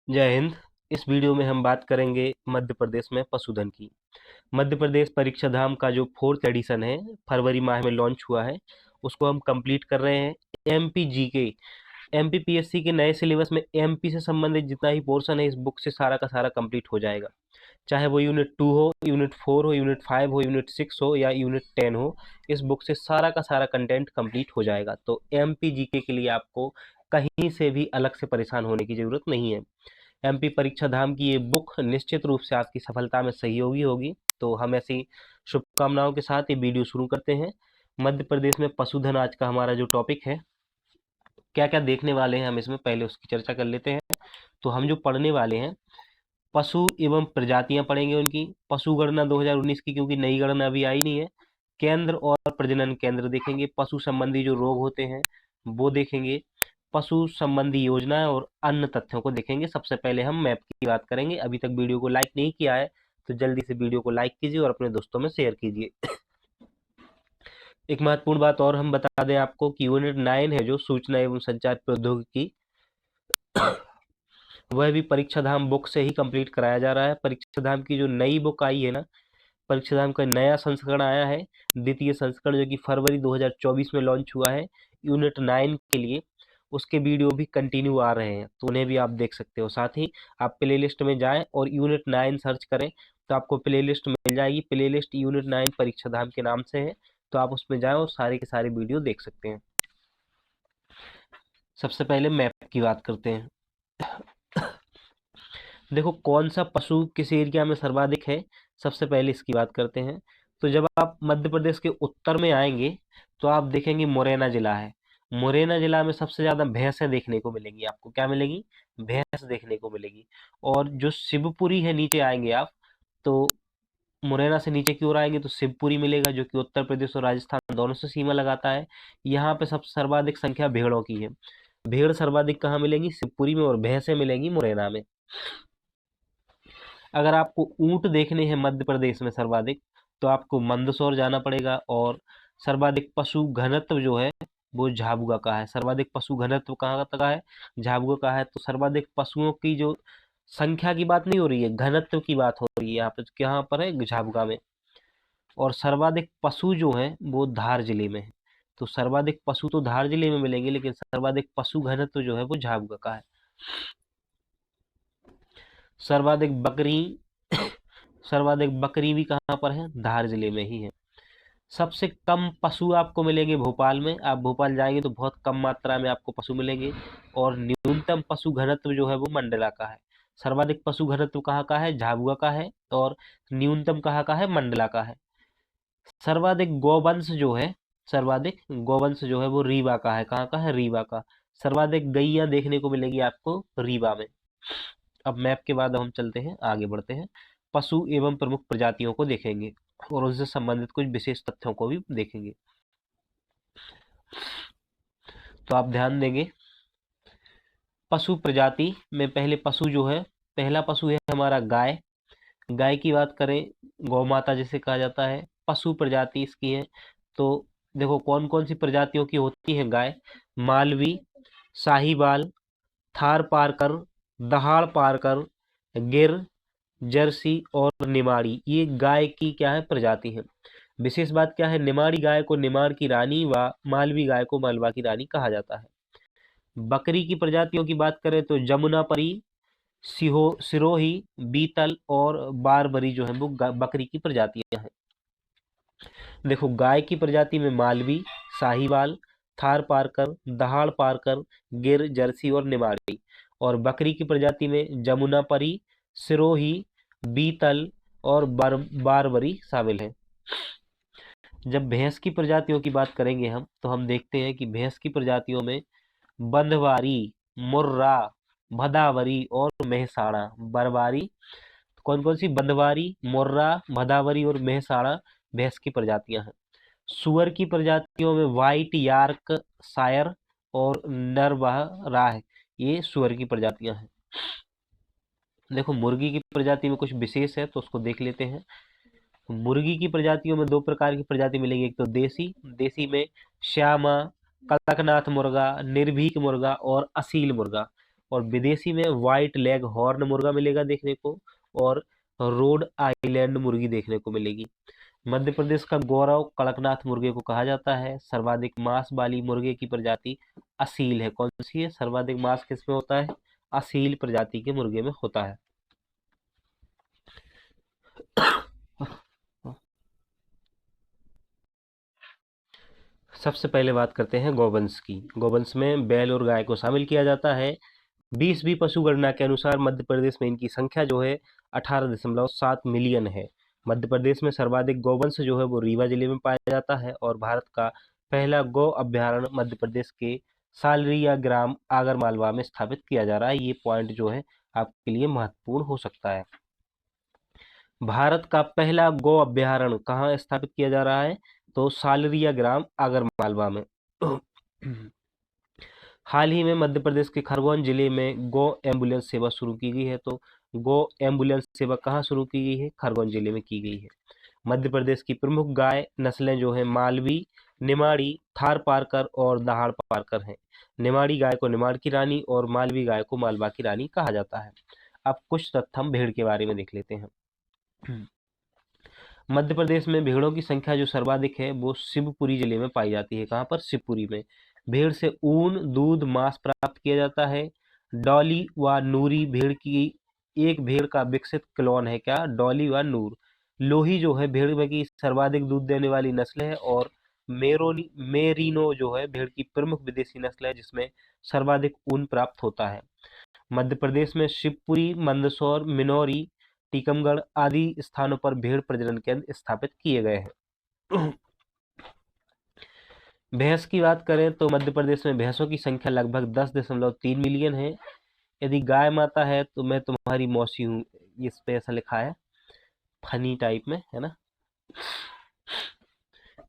जय हिंद। इस वीडियो में हम बात करेंगे मध्य प्रदेश में पशुधन की। मध्य प्रदेश परीक्षा धाम का जो 4th एडिशन है, फरवरी माह में लॉन्च हुआ है, उसको हम कंप्लीट कर रहे हैं। एमपी जीके, एमपी पीएससी के नए सिलेबस में एमपी से संबंधित जितना ही पोर्शन है इस बुक से सारा का सारा कंप्लीट हो जाएगा। चाहे वो यूनिट 2 हो, यूनिट 4 हो, यूनिट 5 हो, यूनिट 6 हो या यूनिट 10 हो, इस बुक से सारा का सारा कंटेंट कंप्लीट हो जाएगा। तो एमपी जीके के लिए आपको कहीं से भी अलग से परेशान होने की जरूरत नहीं है। एमपी परीक्षा धाम की ये बुक निश्चित रूप से आपकी सफलता में सहयोगी होगी। तो हम ऐसी शुभकामनाओं के साथ ये वीडियो शुरू करते हैं। मध्य प्रदेश में पशुधन आज का हमारा जो टॉपिक है, क्या क्या देखने वाले हैं हम इसमें, पहले उसकी चर्चा कर लेते हैं। तो हम जो पढ़ने वाले हैं, पशु एवं प्रजातियां पढ़ेंगे उनकी, पशु गणना 2019 की, क्योंकि नई गणना अभी आई नहीं है। केंद्र और प्रजनन केंद्र देखेंगे, पशु संबंधी जो रोग होते हैं वो देखेंगे, पशु संबंधी योजनाएं और अन्य तथ्यों को देखेंगे। सबसे पहले हम मैप की बात करेंगे। अभी तक वीडियो को लाइक नहीं किया है तो जल्दी से वीडियो को लाइक कीजिए और अपने दोस्तों में शेयर कीजिए। एक महत्वपूर्ण बात और हम बता दें आपको कि यूनिट 9 है जो सूचना एवं संचार प्रौद्योगिकी, वह भी परीक्षा धाम बुक से ही कंप्लीट कराया जा रहा है। परीक्षा धाम की जो नई बुक आई है ना, परीक्षा धाम का नया संस्करण आया है, द्वितीय संस्करण, जो कि फरवरी 2024 में लॉन्च हुआ है यूनिट 9 के लिए। उसके वीडियो भी कंटिन्यू आ रहे हैं, तो उन्हें भी आप देख सकते हो। साथ ही आप प्ले लिस्ट में जाएं और यूनिट 9 सर्च करें तो आपको प्ले लिस्ट मिल जाएगी। प्ले लिस्ट यूनिट 9 परीक्षा धाम के नाम से है, तो आप उसमें जाएं और सारे के सारे वीडियो देख सकते हैं। सबसे पहले मैप की बात करते हैं। देखो कौन सा पशु किस एरिया में सर्वाधिक है, सबसे पहले इसकी बात करते हैं। तो जब आप मध्य प्रदेश के उत्तर में आएंगे तो आप देखेंगे मुरैना जिला है। मुरैना जिला में सबसे ज्यादा भैंसें देखने को मिलेंगी। आपको क्या मिलेगी? भैंस देखने को मिलेगी। और जो शिवपुरी है, नीचे आएंगे आप तो मुरैना से नीचे की ओर आएंगे तो शिवपुरी मिलेगा, जो कि उत्तर प्रदेश और राजस्थान दोनों से सीमा लगाता है। यहाँ पे सब सर्वाधिक संख्या भेड़ों की है। भेड़ सर्वाधिक कहाँ मिलेंगी? शिवपुरी में, और भैंसें मिलेंगी मुरैना में। अगर आपको ऊंट देखने हैं मध्य प्रदेश में सर्वाधिक, तो आपको मंदसौर जाना पड़ेगा। और सर्वाधिक पशु घनत्व जो है वो झाबुआ का है। सर्वाधिक पशु घनत्व कहाँ का है? झाबुआ का है। तो सर्वाधिक पशुओं की जो संख्या की बात नहीं हो रही है, घनत्व की बात हो रही है यहाँ पे। कहाँ पर है? झाबुआ में। और सर्वाधिक पशु जो है वो धार जिले में है। तो सर्वाधिक पशु तो धार जिले में मिलेंगे, लेकिन सर्वाधिक पशु घनत्व जो है वो झाबुआ का है। सर्वाधिक बकरी सर्वाधिक बकरी भी कहाँ पर है? धार जिले में ही है। सबसे कम पशु आपको मिलेंगे भोपाल में। आप भोपाल जाएंगे तो बहुत कम मात्रा में आपको पशु मिलेंगे। और न्यूनतम पशु घनत्व जो है वो मंडला का है। सर्वाधिक पशु घनत्व कहाँ का है? झाबुआ का है। और न्यूनतम कहाँ का है? मंडला का है। सर्वाधिक गौवंश जो है, सर्वाधिक गौवंश जो है वो रीवा का है। कहाँ का है? रीवा का। सर्वाधिक गैया देखने को मिलेगी आपको रीवा में। अब मैप के बाद हम चलते हैं, आगे बढ़ते हैं, पशु एवं प्रमुख प्रजातियों को देखेंगे और उनसे संबंधित कुछ विशेष तथ्यों को भी देखेंगे। तो आप ध्यान देंगे, पशु प्रजाति में पहले पशु जो है, पहला पशु है हमारा गाय। गाय की बात करें, गौ माता जिसे कहा जाता है, पशु प्रजाति इसकी है। तो देखो कौन कौन सी प्रजातियों की होती है गाय। मालवी, साहीवाल, थार पारकर, दहाड़ पारकर, गिर, जर्सी और निमाड़ी, ये गाय की क्या है? प्रजाति है। विशेष बात क्या है? निमाड़ी गाय को निमाड़ की रानी व मालवी गाय को मालवा की रानी कहा जाता है। बकरी की प्रजातियों की बात करें तो जमुनापरी, सिरोही, बीतल और बारबरी जो है वो बकरी की प्रजातियां हैं। देखो गाय की प्रजाति में मालवी, साहीवाल, थार पारकर, दहाड़ पारकर, गिर, जर्सी और निमाड़ी। और बकरी की प्रजाति में जमुनापरी, सिरोही, बीतल और बारबरी शामिल है। जब भैंस की प्रजातियों की बात करेंगे हम, तो हम देखते हैं कि भैंस की प्रजातियों में बंधवारी, मुर्रा, भदावरी और मेहसाणा, बरवारी। कौन कौन सी? बंधवारी, मुर्रा, भदावरी और मेहसाणा भैंस की प्रजातियां हैं। सुअर की प्रजातियों में व्हाइट यार्क शायर और नरवाह राह, ये सुअर की प्रजातियां हैं। देखो मुर्गी की प्रजाति में कुछ विशेष है तो उसको देख लेते हैं। मुर्गी की प्रजातियों में दो प्रकार की प्रजाति मिलेगी। एक तो देसी, देसी में श्यामा, कड़कनाथ मुर्गा, निर्भीक मुर्गा और असील मुर्गा। और विदेशी में व्हाइट लेग हॉर्न मुर्गा मिलेगा देखने को, और रोड आइलैंड मुर्गी देखने को मिलेगी। मध्य प्रदेश का गौरव कड़कनाथ मुर्गे को कहा जाता है। सर्वाधिक मांस वाली मुर्गे की प्रजाति असील है। कौन सी है? सर्वाधिक मांस किसमें होता है? असील प्रजाति के मुर्गे में होता है। सबसे पहले बात करते हैं गौवंश की। गौवंश में बैल और गाय को शामिल किया जाता है। 20वीं पशु गणना के अनुसार मध्य प्रदेश में इनकी संख्या जो है 18.7 मिलियन है। मध्य प्रदेश में सर्वाधिक गौवंश जो है वो रीवा जिले में पाया जाता है, और भारत का पहला गौ अभ्यारण्य मध्य प्रदेश के सालरिया ग्राम आगरमालवा में स्थापित किया जा रहा है। ये पॉइंट जो है आपके लिए महत्वपूर्ण हो सकता है। भारत का पहला गौ अभ्यारण्य कहाँ स्थापित किया जा रहा है? तो सालरिया ग्राम आगरमालवा में। हाल ही में मध्य प्रदेश के खरगोन जिले में गौ एम्बुलेंस सेवा शुरू की गई है। तो गौ एम्बुलेंस सेवा कहाँ शुरू की गई है? खरगोन जिले में की गई है। मध्य प्रदेश की प्रमुख गाय नस्लें जो है मालवी, निमाड़ी, थार पारकर और दहाड़ पारकर हैं। निमाड़ी गाय को निमाड़ की रानी और मालवी गाय को मालवा की रानी कहा जाता है। अब कुछ तथ्य हम भेड़ के बारे में देख लेते हैं। मध्य प्रदेश में भेड़ों की संख्या जो सर्वाधिक है वो शिवपुरी जिले में पाई जाती है। कहाँ पर? शिवपुरी में। भेड़ से ऊन, दूध, मांस प्राप्त किया जाता है। डॉली व नूरी भेड़ की एक भेड़ का विकसित क्लोन है। क्या? डॉली व नूर। लोही जो है भेड़ में की सर्वाधिक दूध देने वाली नस्ल है, और मेरिनो जो है भेड़ की प्रमुख विदेशी नस्ल है जिसमें सर्वाधिक ऊन प्राप्त होता है। मध्य प्रदेश में शिवपुरी, मंदसौर, मिनौरी, टीकमगढ़ आदि स्थानों पर भेड़ प्रजनन केंद्र स्थापित किए गए हैं। भैंस की बात करें तो मध्य प्रदेश में भैंसों की संख्या लगभग 10.3 मिलियन है। यदि गाय माता है तो मैं तुम्हारी मौसी हूँ, इस पे ऐसा लिखा है फनी टाइप में, है ना।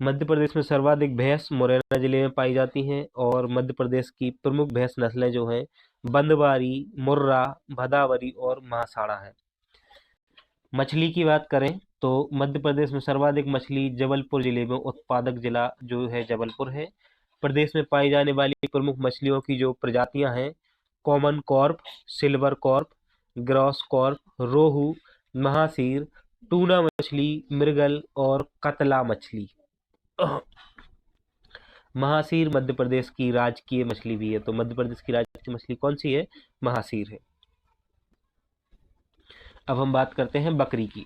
मध्य प्रदेश में सर्वाधिक भैंस मुरैना जिले में पाई जाती हैं, और मध्य प्रदेश की प्रमुख भैंस नस्लें जो हैं बंदवारी, मुर्रा, भदावरी और महासाड़ा है। मछली की बात करें तो मध्य प्रदेश में सर्वाधिक मछली जबलपुर जिले में उत्पादक जिला जो है जबलपुर है। प्रदेश में पाई जाने वाली प्रमुख मछलियों की जो प्रजातियां हैं common carp, silver carp, grass carp, रोहू, महासीर, टूना मछली, मृगल और कतला मछली। महासीर मध्य प्रदेश की राजकीय मछली भी है। तो मध्य प्रदेश की राजकीय मछली कौन सी है? महासीर है। अब हम बात करते हैं बकरी की।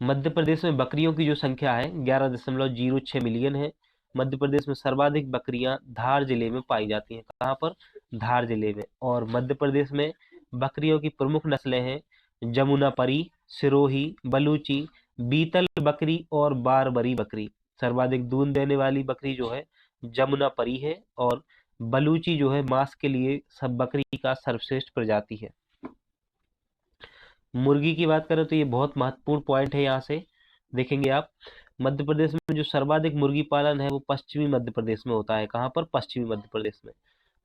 मध्य प्रदेश में बकरियों की जो संख्या है 11.06 मिलियन है। मध्य प्रदेश में सर्वाधिक बकरियां धार जिले में पाई जाती हैं। कहाँ पर? धार जिले में। और मध्य प्रदेश में बकरियों की प्रमुख नस्लें हैं जमुनापरी, सिरोही, बलूची, बीतल बकरी और बारबरी बकरी। सर्वाधिक दूध देने वाली बकरी जो है जमुनापरी है, और बलूची जो है मांस के लिए सब बकरी का सर्वश्रेष्ठ प्रजाति है। मुर्गी की बात करें तो ये बहुत महत्वपूर्ण पॉइंट है। यहाँ से देखेंगे आप, मध्य प्रदेश में जो सर्वाधिक मुर्गी पालन है वो पश्चिमी मध्य प्रदेश में होता है। कहाँ पर? पश्चिमी मध्य प्रदेश में।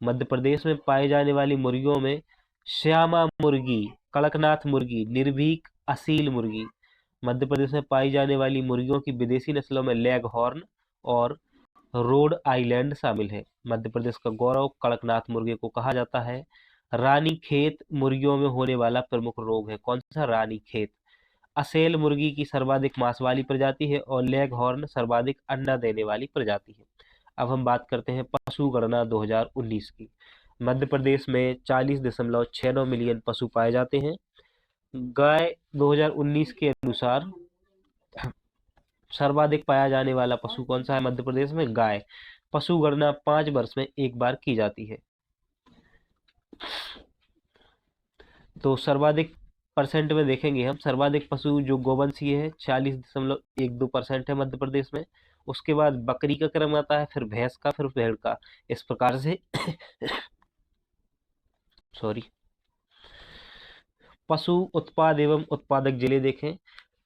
मध्य प्रदेश में पाए जाने वाली मुर्गियों में श्यामा मुर्गी, कड़कनाथ मुर्गी, निर्भीक, असील मुर्गी। मध्य प्रदेश में पाई जाने वाली मुर्गियों की विदेशी नस्लों में लेग हॉर्न और रोड आइलैंड शामिल है। मध्य प्रदेश का गौरव कड़कनाथ मुर्गे को कहा जाता है। रानी खेत मुर्गियों में होने वाला प्रमुख रोग है। कौन सा? रानी खेत। असेल मुर्गी की सर्वाधिक मांस वाली प्रजाति है, और लेग हॉर्न सर्वाधिक अंडा देने वाली प्रजाति है। अब हम बात करते हैं पशु गणना 2019 की। मध्य प्रदेश में 40.69 मिलियन पशु पाए जाते हैं। गाय 2019 के अनुसार सर्वाधिक पाया जाने वाला पशु कौन सा है मध्य प्रदेश में? गाय। पशु गणना 5 वर्ष में एक बार की जाती है। तो सर्वाधिक परसेंट में देखेंगे हम, सर्वाधिक पशु जो गोवंशीय है 40.12% है मध्य प्रदेश में। उसके बाद बकरी का क्रम आता है, फिर भैंस का, फिर भेड़ का, इस प्रकार से सॉरी। पशु उत्पाद एवं उत्पादक जिले देखें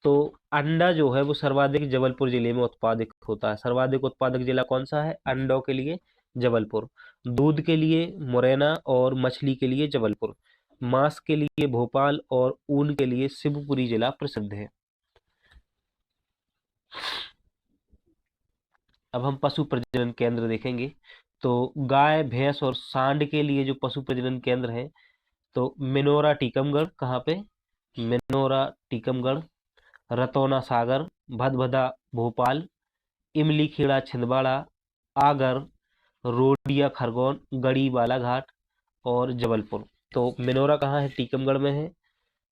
तो अंडा जो है वो सर्वाधिक जबलपुर जिले में उत्पादित होता है। सर्वाधिक उत्पादक जिला कौन सा है अंडों के लिए? जबलपुर। दूध के लिए मुरैना और मछली के लिए जबलपुर। मांस के लिए भोपाल और ऊन के लिए शिवपुरी जिला प्रसिद्ध है। अब हम पशु प्रजनन केंद्र देखेंगे तो गाय, भैंस और सांड के लिए जो पशु प्रजनन केंद्र है, तो मिनोरा टीकमगढ़, कहाँ पे? मिनोरा टीकमगढ़, रतौना सागर, भदभदा भोपाल, इमली खेड़ा छिंदवाड़ा, आगर, रोडिया खरगोन, गढ़ी बालाघाट और जबलपुर। तो मिनोरा कहाँ है? टीकमगढ़ में है।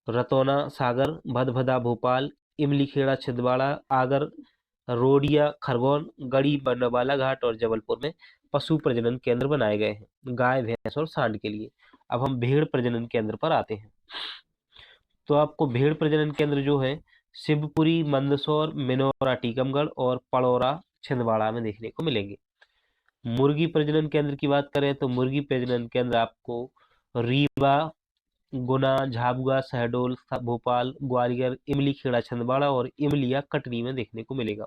रतौना सागर, भदभदा भोपाल, इमली खेड़ा छिंदवाड़ा, आगर, रोडिया खरगोन, गढ़ी बालाघाट और जबलपुर में पशु प्रजनन केंद्र बनाए गए हैं गाय, भैंस और सांड के लिए। अब हम भेड़ प्रजनन केंद्र पर आते हैं। तो आपको भेड़ प्रजनन केंद्र जो है शिवपुरी, मंदसौर, मिनोरा टीकमगढ़ और पड़ौरा छिंदवाड़ा में देखने को मिलेंगे। मुर्गी प्रजनन केंद्र की बात करें तो मुर्गी प्रजनन केंद्र आपको रीवा, गुना, झाबुआ, शहडोल, भोपाल, ग्वालियर, इमली खेड़ा छिंदवाड़ा और इमलिया कटनी में देखने को मिलेगा।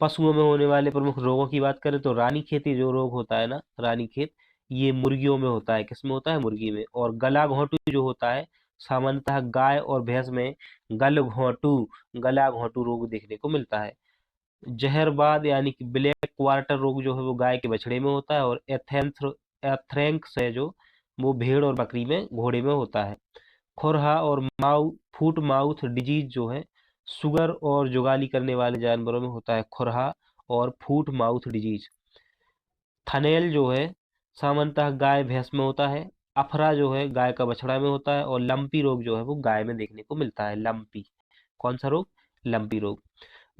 पशुओं में होने वाले प्रमुख रोगों की बात करें तो रानीखेत जो रोग होता है ना, रानीखेत, ये मुर्गियों में होता है। किसमें होता है? मुर्गी में। और गला घोंटू जो होता है, सामान्यतः गाय और भैंस में गला घोंटू रोग देखने को मिलता है। जहरबाद यानी कि ब्लैक क्वार्टर रोग जो है वो गाय के बछड़े में होता है। और एथ्रैक्स है जो, वो भेड़ और बकरी में, घोड़े में होता है। खुरहा और फुट माउथ डिजीज जो है सुगर और जुगाली करने वाले जानवरों में होता है, खुरहा और फुट माउथ डिजीज। थनैल जो है सामान्यतः गाय भैंस में होता है। अफरा जो है गाय का बछड़ा में होता है। और लंपी रोग जो है वो गाय में देखने को मिलता है। लंपी, कौन सा रोग? लंपी रोग।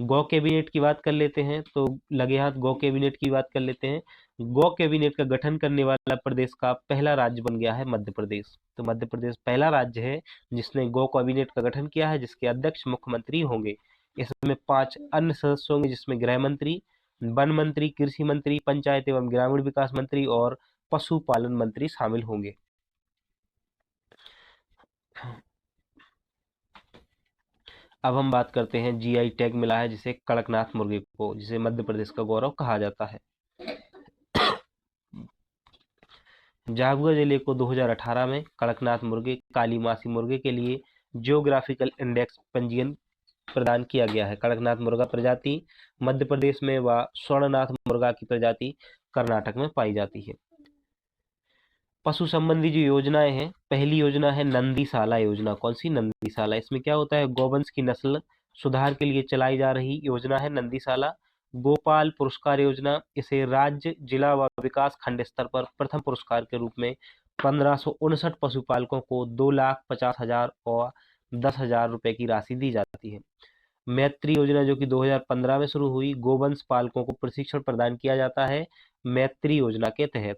गौ कैबिनेट की बात कर लेते हैं, तो लगे हाथ गौ कैबिनेट की बात कर लेते हैं। गौ कैबिनेट का गठन करने वाला प्रदेश का पहला राज्य बन गया है मध्य प्रदेश। तो मध्य प्रदेश पहला राज्य है जिसने गौ कैबिनेट का गठन किया है, जिसके अध्यक्ष मुख्यमंत्री होंगे। इसमें 5 अन्य सदस्य होंगे, जिसमें गृह मंत्री, वन मंत्री, कृषि मंत्री, पंचायत एवं ग्रामीण विकास मंत्री और पशुपालन मंत्री शामिल होंगे। अब हम बात करते हैं जीआई टैग मिला है जिसे कड़कनाथ मुर्गे को, जिसे मध्य प्रदेश का गौरव कहा जाता है। झाबुआ जिले को 2018 में कड़कनाथ मुर्गे, काली मासी मुर्गे के लिए जियोग्राफिकल इंडेक्स पंजीयन प्रदान किया गया है। कड़कनाथ मुर्गा प्रजाति मध्य प्रदेश में व स्वर्णनाथ मुर्गा की प्रजाति कर्नाटक में पाई जाती है। पशु संबंधी जो योजनाएं हैं, पहली योजना है नंदीशाला योजना। कौन सी? नंदीशाला। इसमें क्या होता है? गौवंश की नस्ल सुधार के लिए चलाई जा रही योजना है नंदीशाला। गोपाल पुरस्कार योजना, इसे राज्य, जिला व विकास खंड स्तर पर प्रथम पुरस्कार के रूप में 1559 पशुपालकों को 2,50,000 और 10,000 रुपए की राशि दी जाती है। मैत्री योजना जो कि 2015 में शुरू हुई, गोवंश पालकों को प्रशिक्षण प्रदान किया जाता है मैत्री योजना के तहत।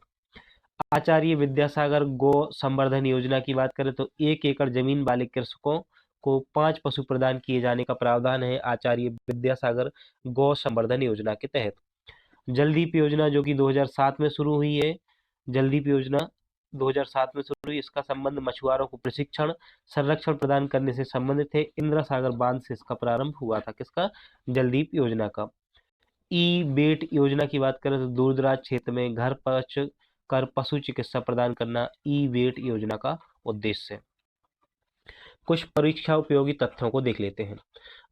आचार्य विद्यासागर गौ संवर्धन योजना की बात करें तो 1 एकड़ जमीन वाले कृषकों को 5 पशु प्रदान किए जाने का प्रावधान है आचार्य विद्यासागर गौ संवर्धन योजना के तहत। जलदीप योजना जो कि 2007 में शुरू हुई है, जलदीप योजना 2007 में शुरू हुई। इसका संबंध मछुआरों को प्रशिक्षण, संरक्षण प्रदान करने से संबंधित है। इंदिरा सागर बांध से इसका प्रारंभ हुआ था। किसका? जलदीप योजना का। ई बेट योजना की बात करें तो दूर दराज क्षेत्र में घर पहुंच कर पशु चिकित्सा प्रदान करना ई बेट योजना का उद्देश्य है। कुछ परीक्षा उपयोगी तथ्यों को देख लेते हैं।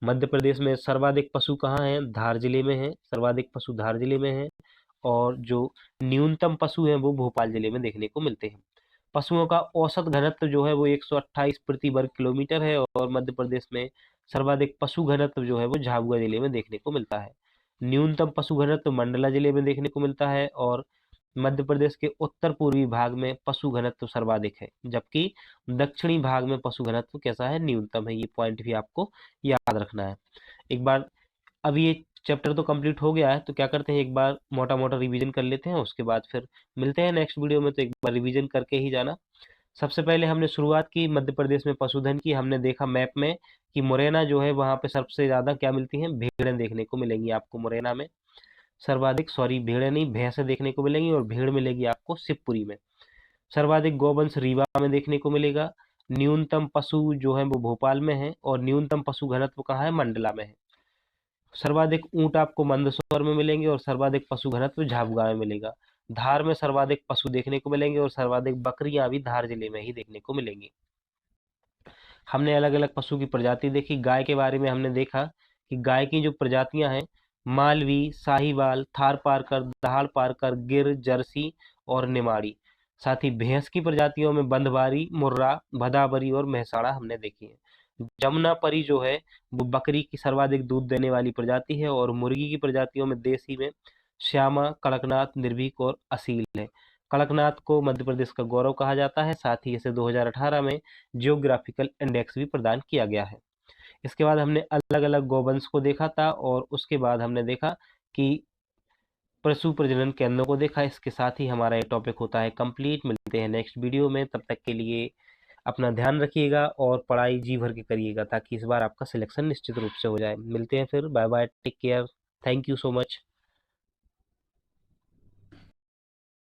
मध्य प्रदेश में सर्वाधिक पशु कहाँ हैं? धार जिले में है। सर्वाधिक पशु धार जिले में है। और जो न्यूनतम पशु हैं वो भोपाल जिले में देखने को मिलते हैं। पशुओं का औसत घनत्व जो है वो 128 प्रति वर्ग किलोमीटर है। और मध्य प्रदेश में सर्वाधिक पशु घनत्व जो है वो झाबुआ जिले में देखने को मिलता है। न्यूनतम पशु घनत्व मंडला जिले में देखने को मिलता है। और मध्य प्रदेश के उत्तर पूर्वी भाग में पशु घनत्व सर्वाधिक है, जबकि दक्षिणी भाग में पशु घनत्व कैसा है? न्यूनतम है। ये पॉइंट भी आपको याद रखना है। एक बार, अब ये चैप्टर तो कंप्लीट हो गया है, तो क्या करते हैं, एक बार मोटा मोटा रिवीजन कर लेते हैं, उसके बाद फिर मिलते हैं नेक्स्ट वीडियो में। तो एक बार रिवीजन करके ही जाना। सबसे पहले हमने शुरुआत की मध्य प्रदेश में पशुधन की। हमने देखा मैप में कि मुरैना जो है वहाँ पे सबसे ज्यादा क्या मिलती हैं? भेड़ें देखने को मिलेंगी आपको मुरैना में। सर्वाधिक, सॉरी भेड़ें नहीं, भैंसें देखने को मिलेंगी। और भेड़ मिलेगी आपको शिवपुरी में। सर्वाधिक गौवंश रीवा में देखने को मिलेगा। न्यूनतम पशु जो है वो भोपाल में है। और न्यूनतम पशु घनत्व कहाँ है? मंडला में है। सर्वाधिक ऊंट आपको मंदसौर में मिलेंगे। और सर्वाधिक पशु घनत्व झाबुआ में मिलेगा। धार में सर्वाधिक पशु देखने को मिलेंगे। और सर्वाधिक बकरियां भी धार जिले में ही देखने को मिलेंगी। हमने अलग अलग पशु की प्रजाति देखी। गाय के बारे में हमने देखा कि गाय की जो प्रजातियां हैं मालवी, साहिवाल, थार पारकर, दहाड़ पारकर, गिर, जर्सी और निमाड़ी। साथ ही भैंस की प्रजातियों में बंधवारी, मुर्रा, भदावरी और महसाणा हमने देखी है। जमुनापरी जो है वो बकरी की सर्वाधिक दूध देने वाली प्रजाति है, और मुर्गी की प्रजातियों में देसी में श्यामा, कड़कनाथ, निर्भीक और असील है। कड़कनाथ को मध्य प्रदेश का गौरव कहा जाता है। साथ ही इसे 2018 में जियोग्राफिकल इंडेक्स भी प्रदान किया गया है। इसके बाद हमने अलग अलग गौवंश को देखा था, और उसके बाद हमने देखा कि पशु प्रजनन केंद्रों को देखा। इसके साथ ही हमारा ये टॉपिक होता है कंप्लीट। मिलते हैं नेक्स्ट वीडियो में, तब तक के लिए अपना ध्यान रखिएगा और पढ़ाई जी भर के करिएगा, ताकि इस बार आपका सिलेक्शन निश्चित रूप से हो जाए। मिलते हैं फिर, bye bye, take care, thank you so much.